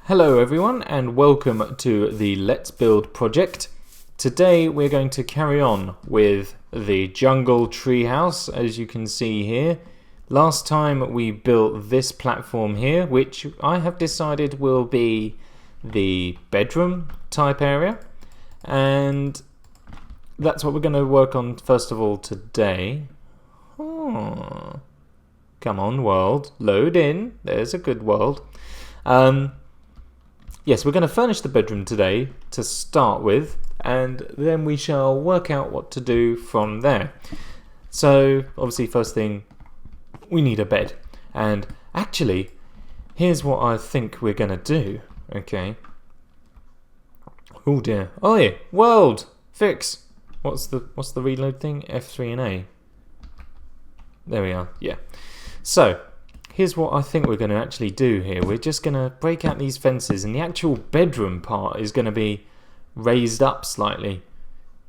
Hello everyone and welcome to the Let's Build project. Today we're going to carry on with the jungle treehouse, as you can see here. Last time we built this platform here, which I have decided will be the bedroom type area, and that's what we're going to work on first of all today. Oh, come on world, load in. There's a good world. Yes, we're going to furnish the bedroom today to start with, and then we shall work out what to do from there. So, obviously, first thing, we need a bed. And actually, here's what I think we're going to do. Okay. Oh dear. Oh yeah, world! Fix! What's the reload thing? F3 and A. There we are, yeah. So, here's what I think we're going to actually do here. We're just going to break out these fences, and the actual bedroom part is going to be raised up slightly.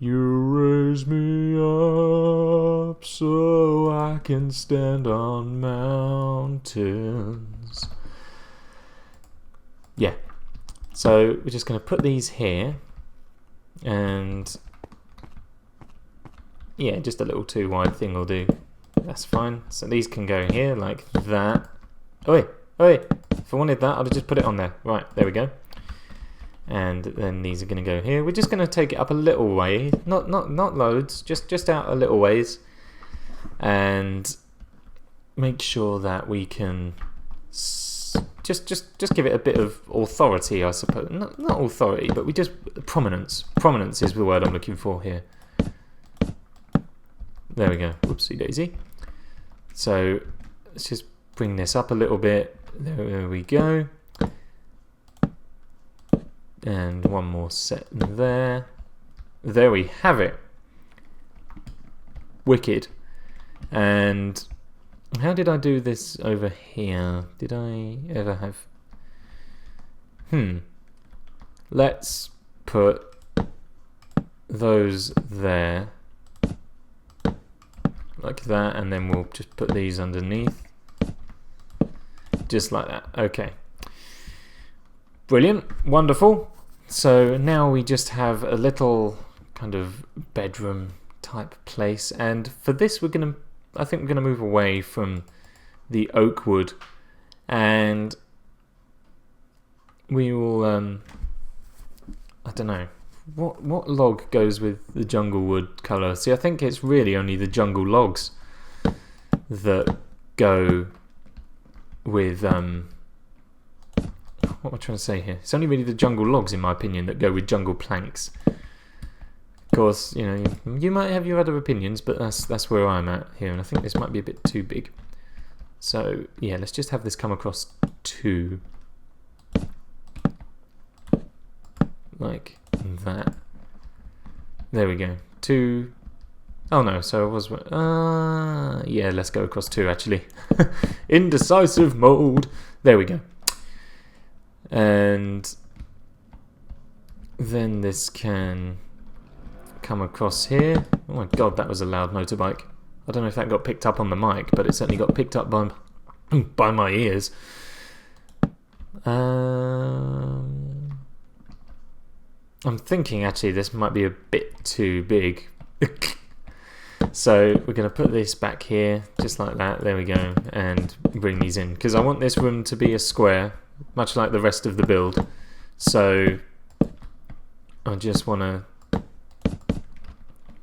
You raise me up so I can stand on mountains. Yeah. So we're just going to put these here, and yeah, just a little too wide thing will do. That's fine. So these can go here like that. Oh wait. If I wanted that, I'd have just put it on there. Right, there we go. And then these are going to go here. We're just going to take it up a little way, not loads, just out a little ways, and make sure that we can just give it a bit of authority, I suppose. Not authority, but we just prominence. Prominence is the word I'm looking for here. There we go. Whoopsie daisy. So let's just bring this up a little bit. There we go. And one more set there. There we have it. Wicked. And how did I do this over here? Did I ever have... Let's put those there. Like that, and then we'll just put these underneath. Just like that. Okay. Brilliant. Wonderful. So now we just have a little kind of bedroom type place, and for this I think we're gonna move away from the oak wood, and we will I don't know. What log goes with the jungle wood colour? See, I think it's really only the jungle logs that go with what am I trying to say here? It's only really the jungle logs, in my opinion, that go with jungle planks. Of course, you know, you might have your other opinions, but that's where I'm at here, and I think this might be a bit too big. So yeah, let's just have this come across two, like that. There we go. Two. Oh no, so it was yeah, let's go across two actually. Indecisive mode. There we go. And then this can come across here. Oh my god, that was a loud motorbike. I don't know if that got picked up on the mic, but it certainly got picked up by my ears. I'm thinking actually this might be a bit too big. So we're going to put this back here, just like that. There we go, and bring these in, because I want this room to be a square, much like the rest of the build. So I just want to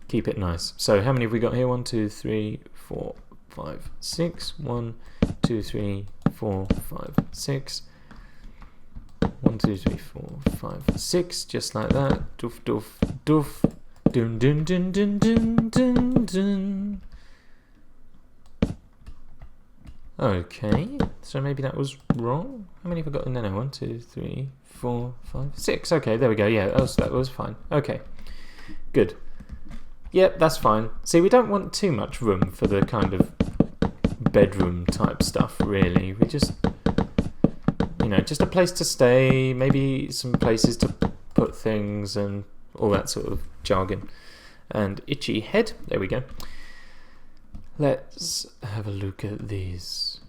keep it nice. So how many have we got here? 1, 2, 3, 4, 5, 6. 1, 2, 3, 4, 5, 6. 1, 2, 3, 4, 5, 6, just like that. Doof, doof, doof. Dun, dun, dun, dun, dun, dun, dun. Okay, so maybe that was wrong. How many have I got in there now? 1, 2, 3, 4, 5, 6. Okay, there we go. Yeah, that was fine. Okay, good. Yep, that's fine. See, we don't want too much room for the kind of bedroom type stuff, really. We just... You know, just a place to stay, maybe some places to put things and all that sort of jargon. And itchy head, there we go. Let's have a look at these.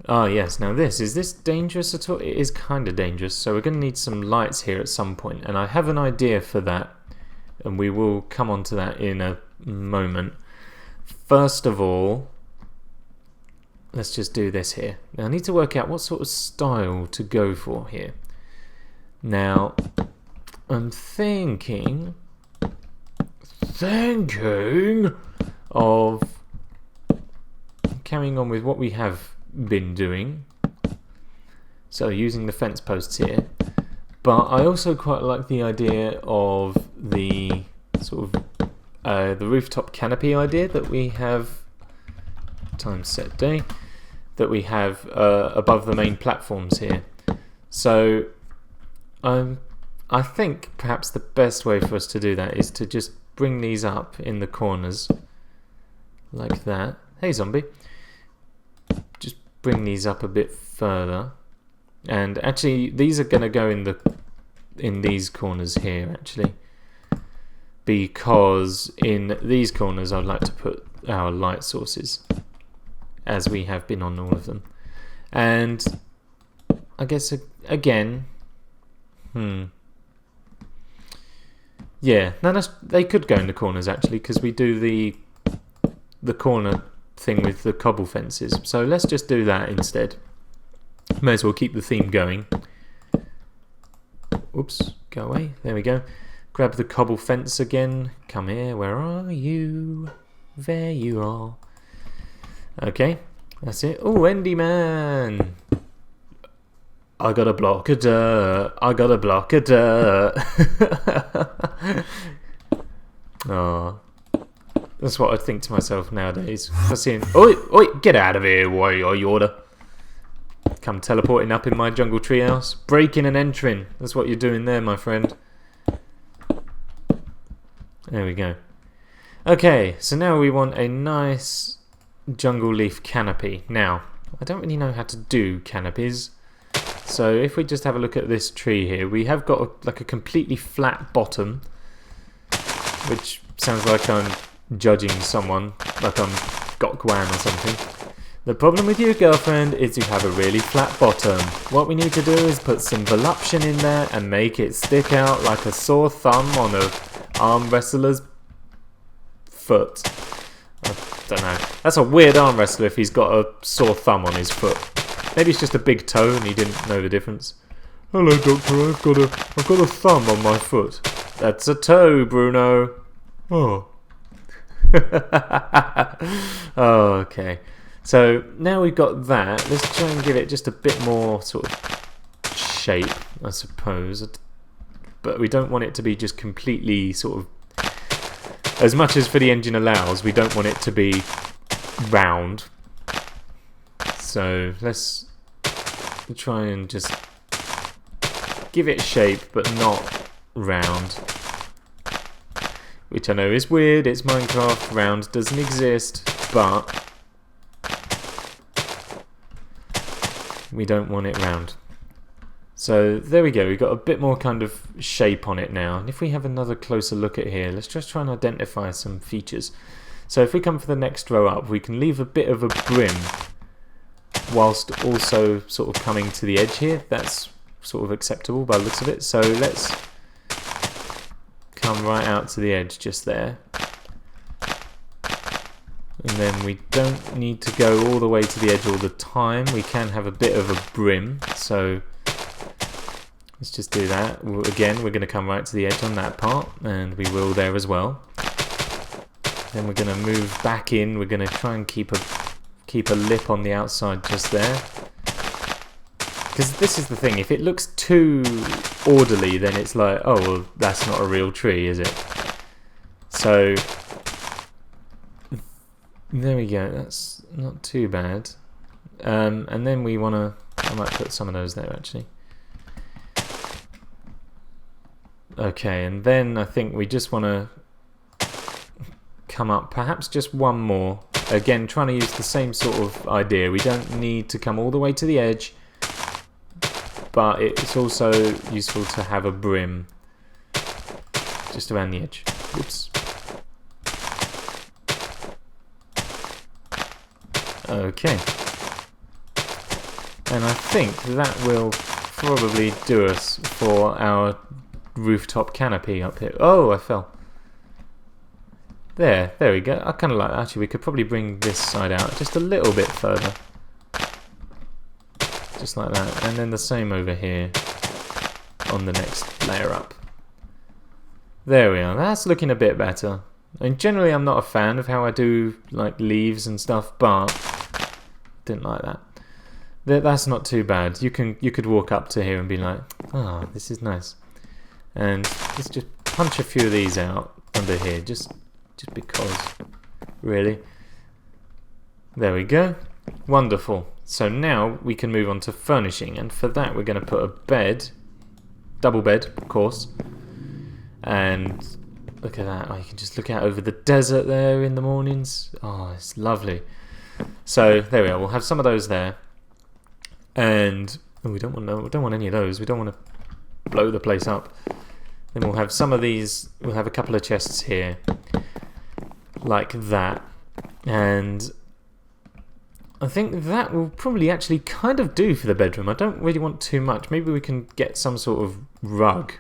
Ah, yes. Now is this dangerous at all? It is kind of dangerous, so we're going to need some lights here at some point, and I have an idea for that, and we will come on to that in a moment. First of all, let's just do this here. Now I need to work out what sort of style to go for here. Now, I'm thinking of carrying on with what we have been doing. So using the fence posts here. But I also quite like the idea of the sort of the rooftop canopy idea that we have, time set day, that we have above the main platforms here. So I think perhaps the best way for us to do that is to just bring these up in the corners like that. Hey zombie. Just bring these up a bit further. And actually these are going to go in these corners here actually. Because in these corners I'd like to put our light sources, as we have been on all of them. And I guess again, yeah, no, they could go in the corners actually, because we do the corner thing with the cobble fences. So let's just do that instead. May as well keep the theme going. Oops, go away. There we go. Grab the cobble fence again. Come here. Where are you? There you are. Okay, that's it. Oh, Endy Man. I got a block of dirt. I got a block of dirt. Oh, that's what I think to myself nowadays. I see, oi, get out of here, warrior Yoda. Come teleporting up in my jungle treehouse, breaking and entering. That's what you're doing there, my friend. There we go. Okay, so now we want a nice jungle leaf canopy. Now, I don't really know how to do canopies. So if we just have a look at this tree here, we have got like a completely flat bottom, which sounds like I'm judging someone, like I'm Gokwan or something. The problem with you, girlfriend, is you have a really flat bottom. What we need to do is put some voluption in there and make it stick out like a sore thumb on a arm wrestler's foot. I don't know. That's a weird arm wrestler if he's got a sore thumb on his foot. Maybe it's just a big toe and he didn't know the difference. Hello, doctor. I've got a thumb on my foot. That's a toe, Bruno. Oh. Oh, okay. So now we've got that. Let's try and give it just a bit more sort of shape, I suppose. But we don't want it to be just completely sort of, as much as for the engine allows, we don't want it to be round. So let's try and just give it shape but not round, which I know is weird. It's Minecraft, round doesn't exist, but we don't want it round. So there we go, we've got a bit more kind of shape on it now. And if we have another closer look at here, let's just try and identify some features. So if we come for the next row up, we can leave a bit of a brim whilst also sort of coming to the edge here. That's sort of acceptable by the looks of it. So let's come right out to the edge just there. And then we don't need to go all the way to the edge all the time. We can have a bit of a brim. So let's just do that. Again, we're going to come right to the edge on that part, and we will there as well. Then we're going to move back in. We're going to try and keep a lip on the outside just there. Because this is the thing, if it looks too orderly, then it's like, oh, well, that's not a real tree, is it? So there we go, that's not too bad. And then we want to, I might put some of those there actually. Okay, and then I think we just want to come up perhaps just one more. Again, trying to use the same sort of idea. We don't need to come all the way to the edge, but it's also useful to have a brim just around the edge. Whoops. Okay. And I think that will probably do us for our rooftop canopy up here. Oh, I fell. There we go. I kind of like that. Actually, we could probably bring this side out just a little bit further. Just like that. And then the same over here on the next layer up. There we are. That's looking a bit better. And generally I'm not a fan of how I do like leaves and stuff, but didn't like that. That's not too bad. You could walk up to here and be like, oh, this is nice. And let's just punch a few of these out under here, just because, really. There we go. Wonderful. So now we can move on to furnishing, and for that we're going to put a bed, double bed, of course. And look at that. Oh, you can just look out over the desert there in the mornings. Oh, it's lovely. So there we are. We'll have some of those there. And we don't want any of those. We don't want to blow the place up. Then we'll have some of these. We'll have a couple of chests here, like that. And I think that will probably actually kind of do for the bedroom. I don't really want too much. Maybe we can get some sort of rug.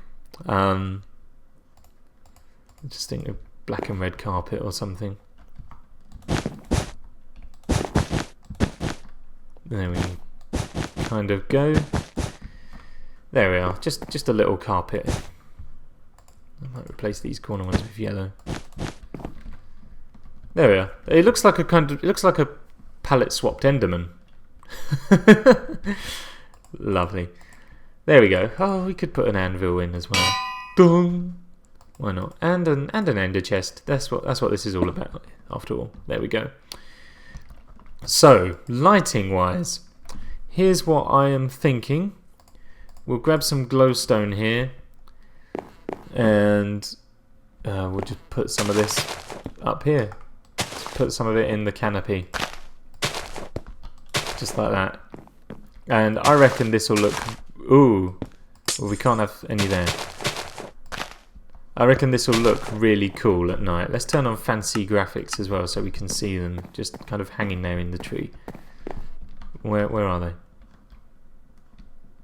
I just think of black and red carpet or something. There we kind of go. There we are. Just a little carpet. I might replace these corner ones with yellow. There we are. It looks like a palette swapped Enderman. Lovely. There we go. Oh, we could put an anvil in as well. Dong. Why not? And an ender chest. That's what this is all about. After all, there we go. So, lighting wise, here's what I am thinking. We'll grab some glowstone here, and we'll just put some of this up here. Just put some of it in the canopy, just like that. And I reckon this will look. Ooh, well, we can't have any there. I reckon this will look really cool at night. Let's turn on fancy graphics as well so we can see them just kind of hanging there in the tree. Where are they?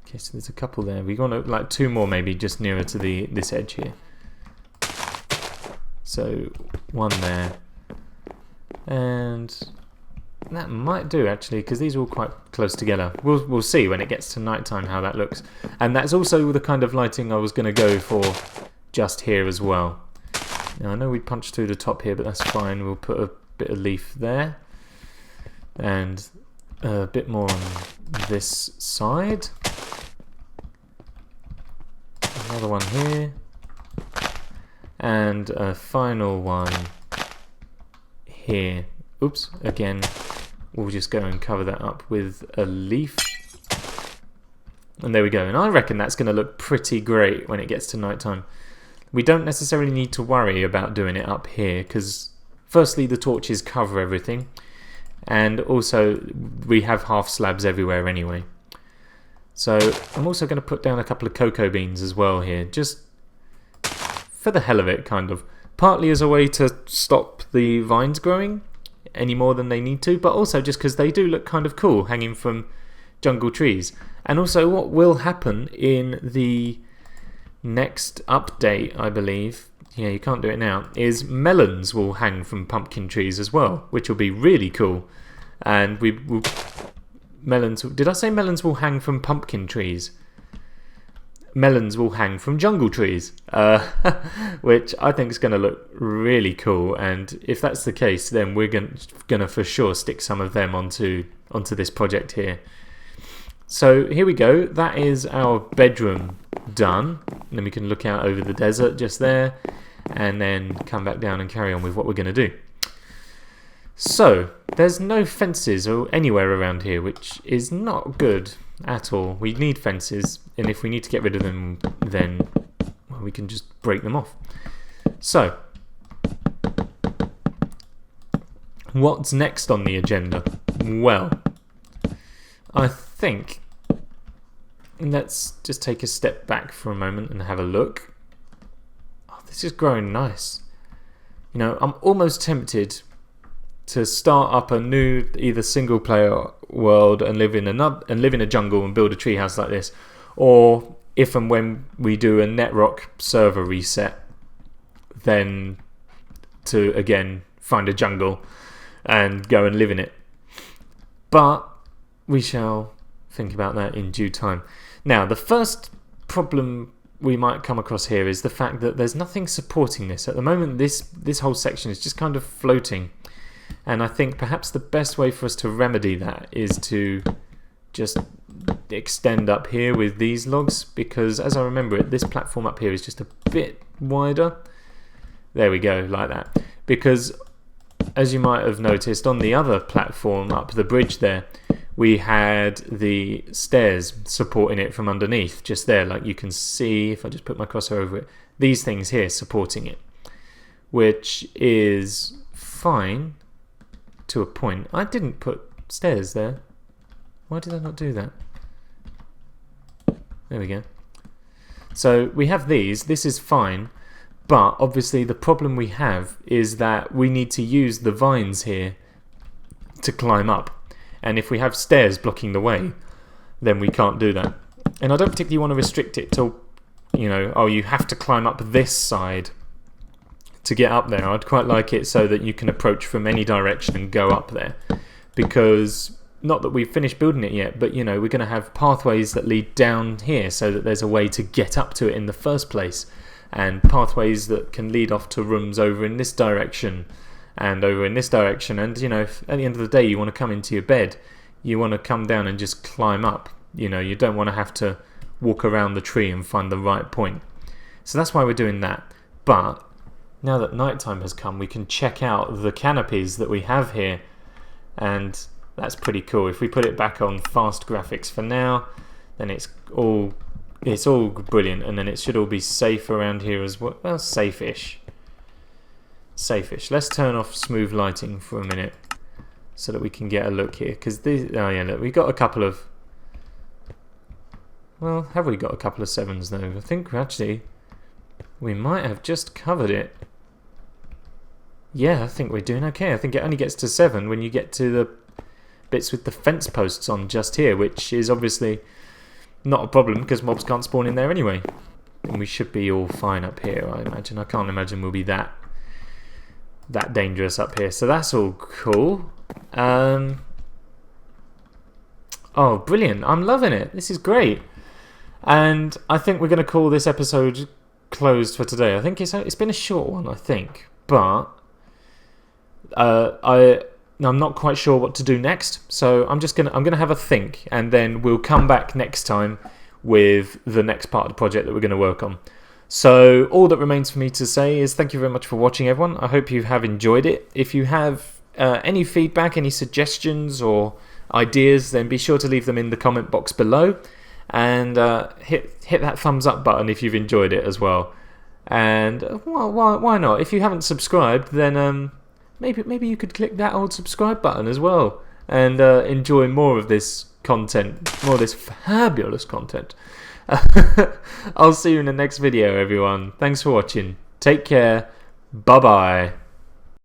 Okay, so there's a couple there. We want like two more maybe just nearer to this edge here. So one there. And that might do actually, because these are all quite close together. We'll see when it gets to nighttime how that looks. And that's also the kind of lighting I was going to go for just here as well. Now I know we punched through the top here, but that's fine. We'll put a bit of leaf there and a bit more on this side. Another one here and a final one here. Oops, again we'll just go and cover that up with a leaf. And there we go. And I reckon that's going to look pretty great when it gets to nighttime. We don't necessarily need to worry about doing it up here because firstly the torches cover everything, and also we have half slabs everywhere anyway. So I'm also going to put down a couple of cocoa beans as well here, just for the hell of it, kind of. Partly as a way to stop the vines growing any more than they need to, but also just because they do look kind of cool hanging from jungle trees. And also what will happen in the next update, I believe, yeah, you can't do it now, is melons will hang from pumpkin trees as well, which will be really cool. And did I say melons will hang from pumpkin trees? Melons will hang from jungle trees, which I think is going to look really cool. And if that's the case, then we're going to for sure stick some of them onto this project here. So here we go. That is our bedroom done. And then we can look out over the desert just there, and then come back down and carry on with what we're going to do. So there's no fences or anywhere around here, which is not good at all. We need fences, and if we need to get rid of them, then well, we can just break them off. So what's next on the agenda? Well, I think let's just take a step back for a moment and have a look. Oh, this is growing nice. You know, I'm almost tempted to start up a new either single player world and live in a jungle and build a treehouse like this, or if and when we do a Netrock server reset, then to again find a jungle and go and live in it. But we shall think about that in due time. Now, the first problem we might come across here is the fact that there's nothing supporting this. At the moment, this whole section is just kind of floating. And I think perhaps the best way for us to remedy that is to just extend up here with these logs, because as I remember it, this platform up here is just a bit wider. There we go, like that. Because as you might have noticed, on the other platform up the bridge there, we had the stairs supporting it from underneath, just there, like you can see if I just put my cursor over it. These things here supporting it, which is fine to a point. I didn't put stairs there. Why did I not do that? There we go. So we have these. This is fine, but obviously the problem we have is that we need to use the vines here to climb up. And if we have stairs blocking the way, then we can't do that. And I don't particularly want to restrict it to, you know, oh, you have to climb up this side to get up there. I'd quite like it so that you can approach from any direction and go up there. Because, not that we've finished building it yet, but, you know, we're going to have pathways that lead down here so that there's a way to get up to it in the first place. And pathways that can lead off to rooms over in this direction and over in this direction. And, you know, if at the end of the day you want to come into your bed, you want to come down and just climb up. You know, you don't want to have to walk around the tree and find the right point. So that's why we're doing that. But now that nighttime has come, we can check out the canopies that we have here, and that's pretty cool. If we put it back on fast graphics for now, then it's all brilliant, and then it should all be safe around here as well. Well, safe-ish. Safe-ish. Let's turn off smooth lighting for a minute so that we can get a look here. Because these, oh yeah, look, we got a couple of. Well, have we got a couple of 7s though? I think actually we might have just covered it. Yeah, I think we're doing okay. I think it only gets to 7 when you get to the bits with the fence posts on just here, which is obviously not a problem because mobs can't spawn in there anyway. And we should be all fine up here, I imagine. I can't imagine we'll be that dangerous up here. So that's all cool. Oh, brilliant. I'm loving it. This is great. And I think we're going to call this episode closed for today. I think it's been a short one, I think. But I'm not quite sure what to do next. So I'm gonna have a think, and then we'll come back next time with the next part of the project that we're going to work on. So all that remains for me to say is thank you very much for watching, everyone. I hope you have enjoyed it. If you have any feedback, any suggestions or ideas, then be sure to leave them in the comment box below, and hit that thumbs up button if you've enjoyed it as well. And why not? If you haven't subscribed, then maybe you could click that old subscribe button as well, and enjoy more of this content, more of this fabulous content. I'll see you in the next video, everyone. Thanks for watching. Take care. Bye bye.